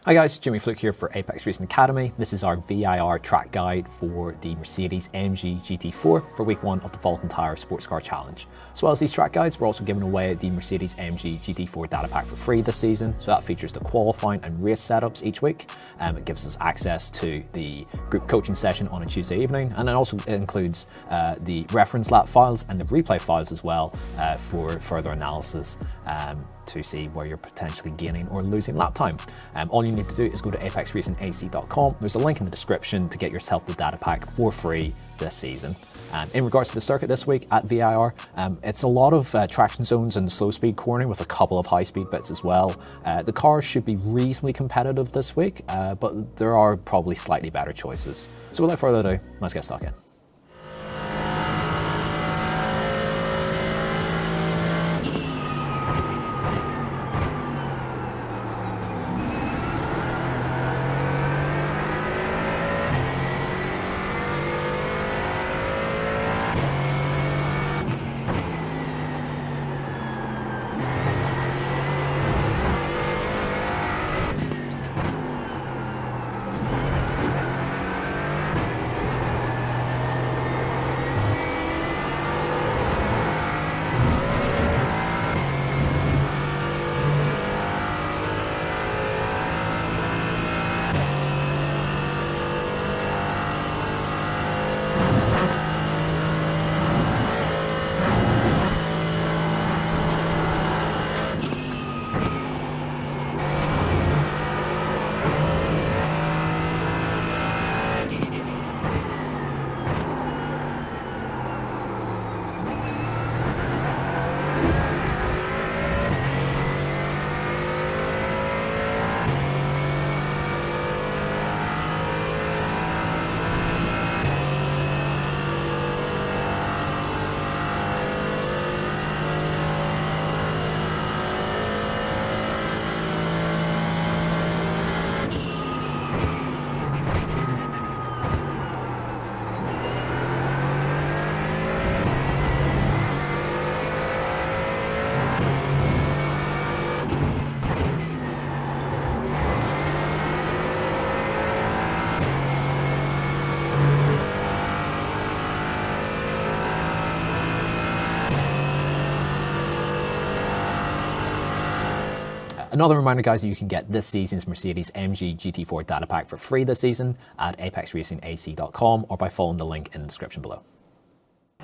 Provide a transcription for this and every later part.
Hi guys, Jimmy Fluke here for Apex Racing Academy. This is our VIR track guide for the Mercedes-AMG GT4 for week 1 of the Vault Entire Sports Car Challenge. As well as these track guides, we're also giving away the Mercedes-AMG GT4 data pack for free this season. So that features the qualifying and race setups each week. It gives us access to the group coaching session on a Tuesday evening, and it also includes the reference lap files and the replay files as well for further analysis to see where you're potentially gaining or losing lap time. All you need to do is go to apexracingac.com. There's a link in the description to get yourself the data pack for free this season. In regards to the circuit this week at VIR, it's a lot of traction zones and slow speed cornering with a couple of high speed bits as well. The cars should be reasonably competitive this week, but there are probably slightly better choices. So without further ado, let's get stuck in. Another reminder, guys, that you can get this season's Mercedes-AMG GT4 data pack for free this season at apexracingac.com or by following the link in the description below.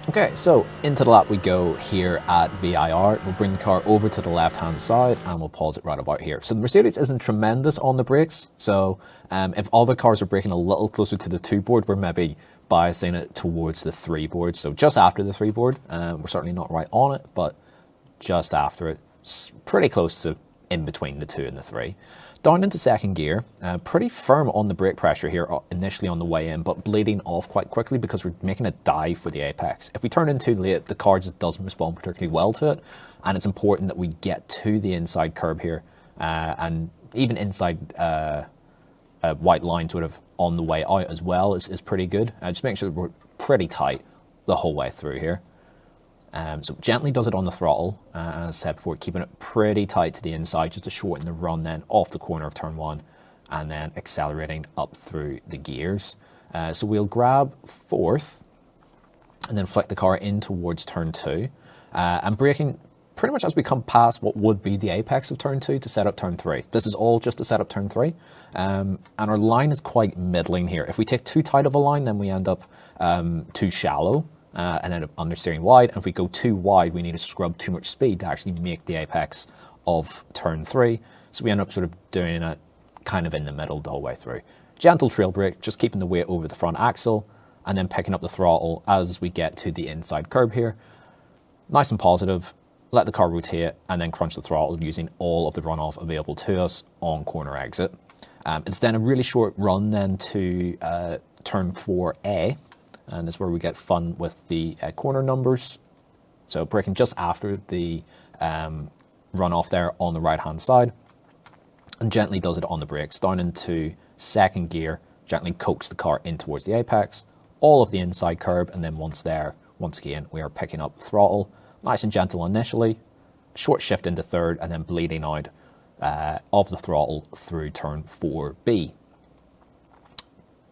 Okay, so into the lap we go here at VIR. We'll bring the car over to the left-hand side and we'll pause it right about here. So the Mercedes isn't tremendous on the brakes, so if other cars are braking a little closer to the 2 board, we're maybe biasing it towards the 3 board. So just after the 3 board, we're certainly not right on it, but just after it, pretty close to in between the 2 and the 3. Down into second gear, pretty firm on the brake pressure here initially on the way in, but bleeding off quite quickly because we're making a dive for the apex. If we turn in too late, the car just doesn't respond particularly well to it, and it's important that we get to the inside curb here, and even inside a white line sort of on the way out as well is pretty good. Just make sure that we're pretty tight the whole way through here. So gently does it on the throttle, as I said before, keeping it pretty tight to the inside just to shorten the run then off the corner of turn 1 and then accelerating up through the gears. So we'll grab 4th and then flick the car in towards turn 2 and braking pretty much as we come past what would be the apex of turn 2 to set up turn 3. This is all just to set up turn 3, and our line is quite middling here. If we take too tight of a line, then we end up too shallow. And end up understeering wide, and if we go too wide, we need to scrub too much speed to actually make the apex of turn 3. So we end up sort of doing it kind of in the middle the whole way through. Gentle trail brake, just keeping the weight over the front axle, and then picking up the throttle as we get to the inside curb here. Nice and positive, let the car rotate, and then crunch the throttle using all of the runoff available to us on corner exit. It's then a really short run then to turn 4A, and that's where we get fun with the corner numbers. So braking just after the runoff there on the right hand side, and gently does it on the brakes, down into second gear, gently coax the car in towards the apex, all of the inside curb, and then once there, once again, we are picking up throttle, nice and gentle initially, short shift into third, and then bleeding out of the throttle through turn 4B.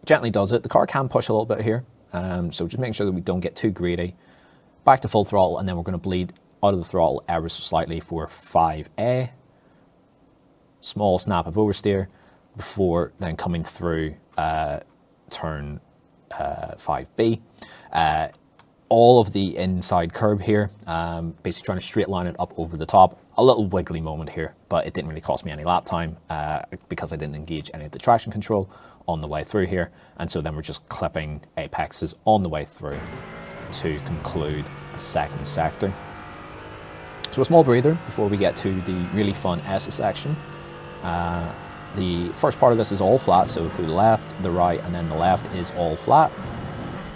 Gently does it. The car can push a little bit here, so just making sure that we don't get too greedy. Back to full throttle, and then we're going to bleed out of the throttle ever so slightly for 5A. Small snap of oversteer before then coming through turn 5B. All of the inside curb here, basically trying to straight line it up over the top. A little wiggly moment here, but it didn't really cost me any lap time because I didn't engage any of the traction control on the way through here. And so then we're just clipping apexes on the way through to conclude the second sector. So a small breather before we get to the really fun S section. The first part of this is all flat, so through the left, the right, and then the left is all flat.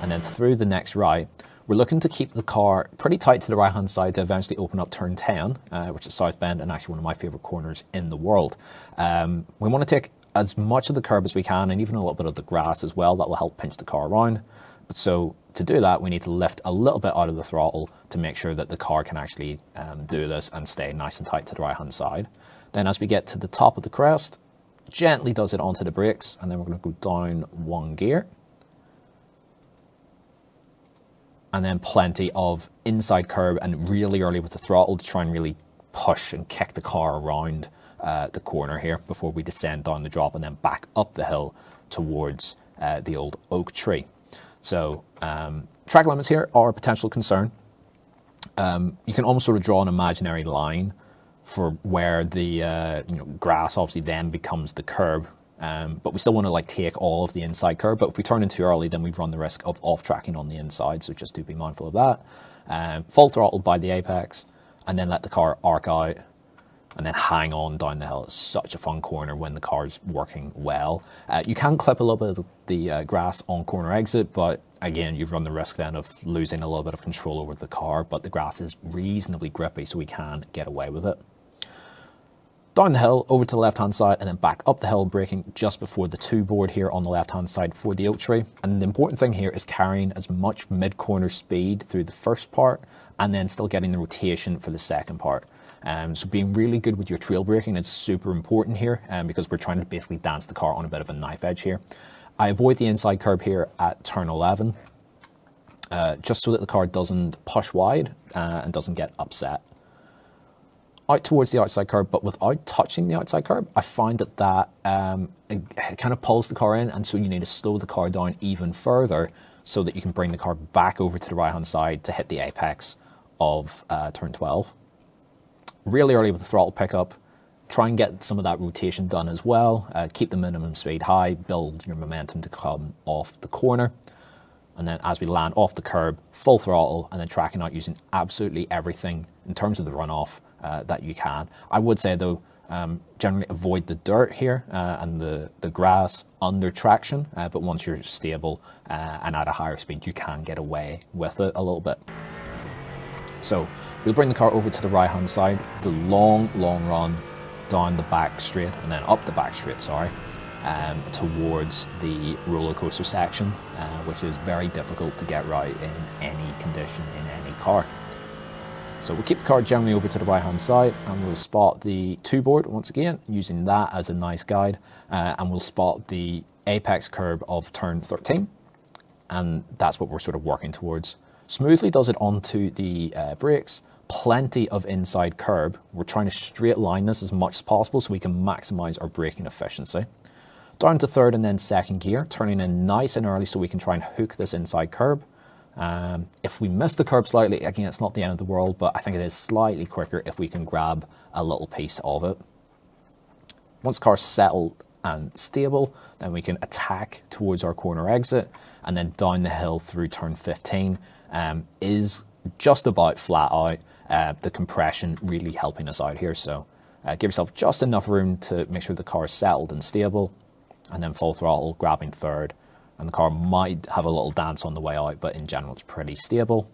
And then through the next right, we're looking to keep the car pretty tight to the right-hand side to eventually open up turn 10, which is South Bend, and actually one of my favorite corners in the world. We want to take as much of the curb as we can, and even a little bit of the grass as well. That will help pinch the car around. But so to do that, we need to lift a little bit out of the throttle to make sure that the car can actually do this and stay nice and tight to the right-hand side. Then as we get to the top of the crest, gently does it onto the brakes, and then we're going to go down one gear. And then plenty of inside curb and really early with the throttle to try and really push and kick the car around the corner here before we descend down the drop and then back up the hill towards the old oak tree. So track limits here are a potential concern. You can almost sort of draw an imaginary line for where the grass obviously then becomes the curb. But we still want to like take all of the inside curb. But if we turn in too early, then we run the risk of off-tracking on the inside. So just do be mindful of that. Full throttle by the apex, and then let the car arc out, and then hang on down the hill. It's such a fun corner when the car's working well. You can clip a little bit of the grass on corner exit, but again, you run the risk then of losing a little bit of control over the car. But the grass is reasonably grippy, so we can get away with it. Down the hill, over to the left-hand side, and then back up the hill, braking just before the 2 board here on the left-hand side for the oak tree. And the important thing here is carrying as much mid-corner speed through the first part, and then still getting the rotation for the second part. So being really good with your trail braking is super important here, because we're trying to basically dance the car on a bit of a knife edge here. I avoid the inside curb here at turn 11, just so that the car doesn't push wide and doesn't get upset. Out towards the outside curb, but without touching the outside curb, I find that it kind of pulls the car in, and so you need to slow the car down even further so that you can bring the car back over to the right-hand side to hit the apex of turn 12. Really early with the throttle pickup, try and get some of that rotation done as well. Keep the minimum speed high, build your momentum to come off the corner. And then as we land off the curb, full throttle, and then tracking out using absolutely everything in terms of the runoff that you can. I would say though, generally avoid the dirt here and the grass under traction, but once you're stable and at a higher speed, you can get away with it a little bit. So we'll bring the car over to the right hand side, the long run down the back straight, and then up the back straight, sorry, towards the roller coaster section, which is very difficult to get right in any condition in any car. So we'll keep the car generally over to the right hand side, and we'll spot the 2 board once again, using that as a nice guide, and we'll spot the apex curb of turn 13, and that's what we're sort of working towards. Smoothly does it onto the brakes, plenty of inside curb. We're trying to straight line this as much as possible so we can maximize our braking efficiency. Down to third and then second gear, turning in nice and early so we can try and hook this inside curb. If we miss the curb slightly, again, it's not the end of the world, but I think it is slightly quicker if we can grab a little piece of it. Once the car's settled and stable, then we can attack towards our corner exit, and then down the hill through turn 15 is just about flat out, the compression really helping us out here. So give yourself just enough room to make sure the car is settled and stable, and then full throttle, grabbing third. And the car might have a little dance on the way out, but in general it's pretty stable.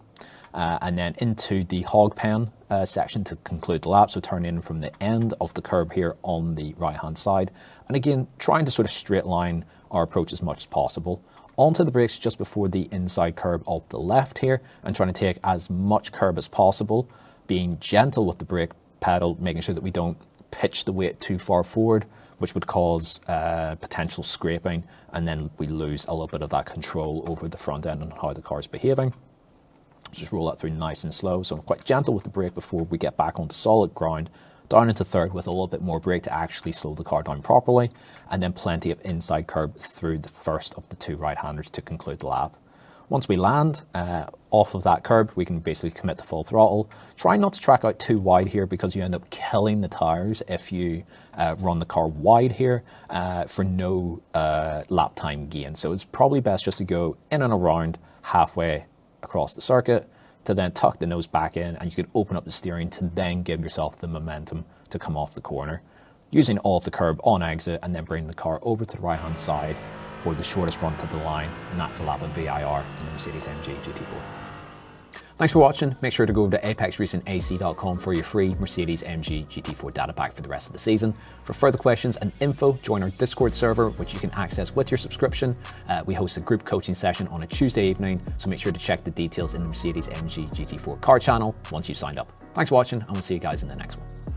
And then into the hog pen section to conclude the lap, so turn in from the end of the curb here on the right hand side. And again, trying to sort of straight line our approach as much as possible. Onto the brakes just before the inside curb of the left here, and trying to take as much curb as possible, being gentle with the brake pedal, making sure that we don't pitch the weight too far forward, which would cause potential scraping, and then we lose a little bit of that control over the front end and how the car is behaving. Just roll that through nice and slow. So I'm quite gentle with the brake before we get back onto solid ground, down into third with a little bit more brake to actually slow the car down properly, and then plenty of inside curb through the first of the 2 right-handers to conclude the lap. Once we land off of that curb, we can basically commit to full throttle. Try not to track out too wide here, because you end up killing the tires if you run the car wide here for no lap time gain. So it's probably best just to go in and around halfway across the circuit, to then tuck the nose back in, and you can open up the steering to then give yourself the momentum to come off the corner, using all of the curb on exit, and then bring the car over to the right hand side for the shortest run to the line, and that's a lap of VIR in the Mercedes-AMG GT4. Thanks for watching. Make sure to go over to apexracingac.com for your free Mercedes-AMG GT4 data pack for the rest of the season. For further questions and info, join our Discord server, which you can access with your subscription. We host a group coaching session on a Tuesday evening, so make sure to check the details in the Mercedes-AMG GT4 car channel once you've signed up. Thanks for watching, and we'll see you guys in the next one.